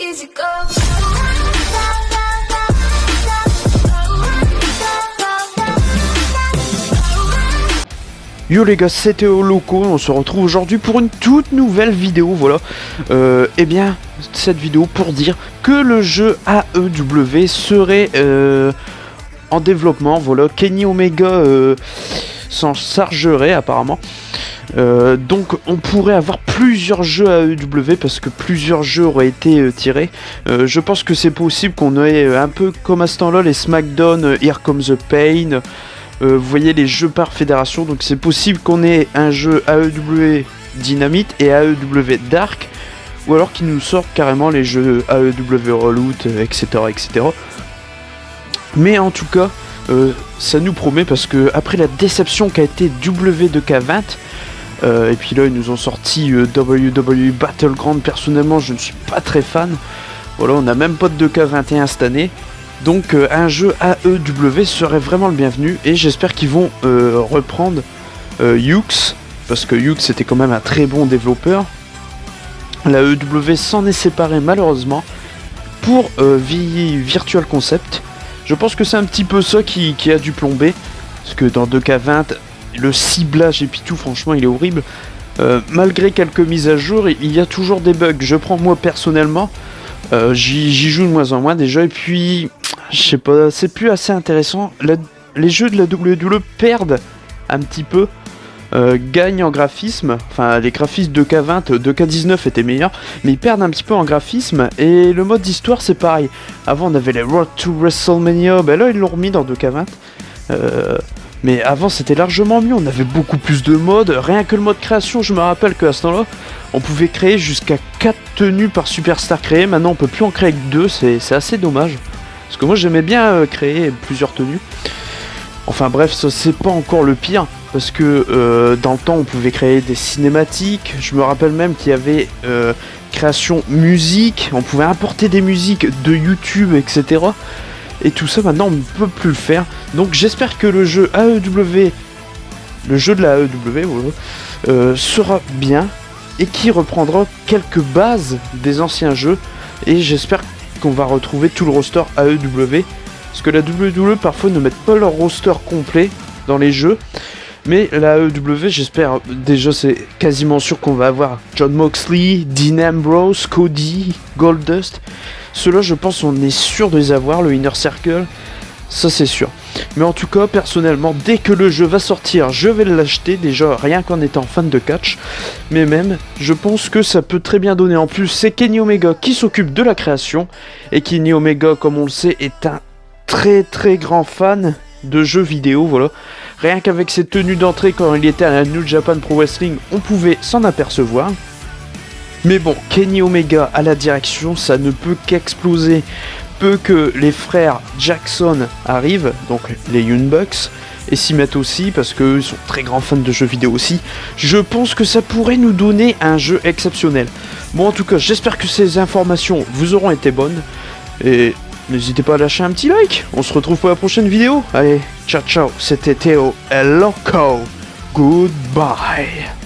easy go. Yo les gars, c'était Loco, on se retrouve aujourd'hui pour une toute nouvelle vidéo, voilà. Eh bien, cette vidéo pour dire que le jeu AEW serait en développement, voilà. Kenny Omega s'en chargerait apparemment. Donc on pourrait avoir plusieurs jeux AEW parce que plusieurs jeux auraient été tirés. Je pense que c'est possible qu'on ait un peu comme à ce temps-là les SmackDown, Here Comes the Pain. Vous voyez les jeux par fédération, donc c'est possible qu'on ait un jeu AEW Dynamite et AEW Dark, ou alors qu'ils nous sortent carrément les jeux AEW Reloot, etc., etc. Mais en tout cas, ça nous promet parce que après la déception qu'a été W2K20, et puis là ils nous ont sorti WWE Battleground, personnellement je ne suis pas très fan. Voilà, on n'a même pas de 2K21 cette année. Donc un jeu AEW serait vraiment le bienvenu et j'espère qu'ils vont reprendre Yuke's, parce que Yuke's était quand même un très bon développeur. La AEW s'en est séparée malheureusement pour Virtual Concept. Je pense que c'est un petit peu ça qui a dû plomber, parce que dans 2K20 le ciblage et puis tout, franchement il est horrible. Malgré quelques mises à jour, il y a toujours des bugs. Je prends moi personnellement, j'y joue de moins en moins déjà, et puis je sais pas, c'est plus assez intéressant. Les jeux de la WWE perdent un petit peu, gagnent en graphisme. Enfin, les graphismes 2K20, 2K19 étaient meilleurs, mais ils perdent un petit peu en graphisme. Et le mode d'histoire c'est pareil. Avant on avait les Road to WrestleMania, ben là ils l'ont remis dans 2K20. Mais avant c'était largement mieux, on avait beaucoup plus de modes. Rien que le mode création, je me rappelle qu'à ce temps-là, on pouvait créer jusqu'à 4 tenues par superstar créé. Maintenant on peut plus en créer que 2, c'est assez dommage. Parce que moi j'aimais bien créer plusieurs tenues. Enfin bref, ça c'est pas encore le pire. Parce que dans le temps on pouvait créer des cinématiques. Je me rappelle même qu'il y avait création musique. On pouvait importer des musiques de YouTube, etc. Et tout ça maintenant on ne peut plus le faire. Donc j'espère que le jeu AEW, le jeu de la AEW voilà, sera bien et qui reprendra quelques bases des anciens jeux. Et j'espère qu'on va retrouver tout le roster AEW, parce que la WWE parfois ne met pas leur roster complet dans les jeux. Mais la AEW, j'espère, déjà c'est quasiment sûr qu'on va avoir John Moxley, Dean Ambrose, Cody, Goldust. Ceux-là, je pense, on est sûr de les avoir, le Inner Circle, ça c'est sûr. Mais en tout cas, personnellement, dès que le jeu va sortir, je vais l'acheter, déjà rien qu'en étant fan de catch. Mais même, je pense que ça peut très bien donner. En plus, c'est Kenny Omega qui s'occupe de la création. Et Kenny Omega, comme on le sait, est un très très grand fan de jeux vidéo, voilà. Rien qu'avec ses tenues d'entrée quand il était à la New Japan Pro Wrestling, on pouvait s'en apercevoir. Mais bon, Kenny Omega à la direction, ça ne peut qu'exploser. Peu que les frères Jackson arrivent, donc les Young Bucks, et s'y mettent aussi, parce qu'eux sont très grands fans de jeux vidéo aussi, je pense que ça pourrait nous donner un jeu exceptionnel. Bon, en tout cas, j'espère que ces informations vous auront été bonnes, et n'hésitez pas à lâcher un petit like. On se retrouve pour la prochaine vidéo. Allez, ciao ciao, c'était Théo El Loco, goodbye.